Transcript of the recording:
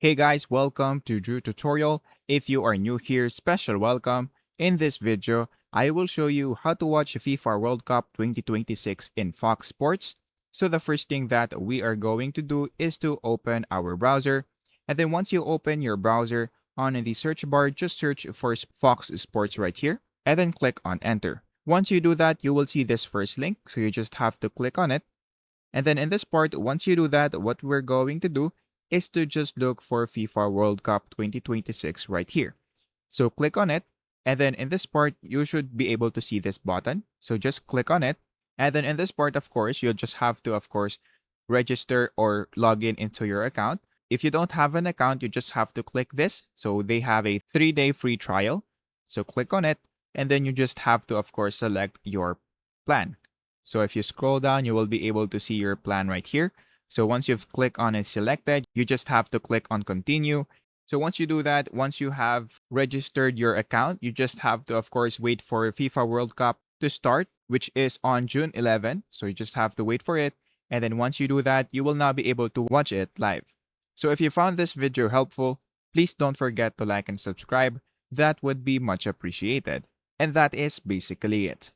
Hey guys, welcome to Drew Tutorial. If you are new here, special welcome. In this video, I will show you how to watch FIFA World Cup 2026 in Fox Sports. So the first thing that we are going to do is to open our browser. And then once you open your browser, on the search bar, just search for Fox Sports right here. And then click on enter. Once you do that, you will see this first link. So you just have to click on it. And then in this part, once you do that, what we're going to do is to just look for FIFA World Cup 2026 right here. So click on it. And then in this part, you should be able to see this button. So just click on it. And then in this part, of course, you'll just have to, of course, register or log in into your account. If you don't have an account, you just have to click this. So they have a 3-day free trial. So click on it. And then you just have to, of course, select your plan. So if you scroll down, you will be able to see your plan right here. So once you've clicked on it selected, you just have to click on continue. So once you do that, once you have registered your account, you just have to, of course, wait for FIFA World Cup to start, which is on June 11. So you just have to wait for it. And then once you do that, you will now be able to watch it live. So if you found this video helpful, please don't forget to like and subscribe. That would be much appreciated. And that is basically it.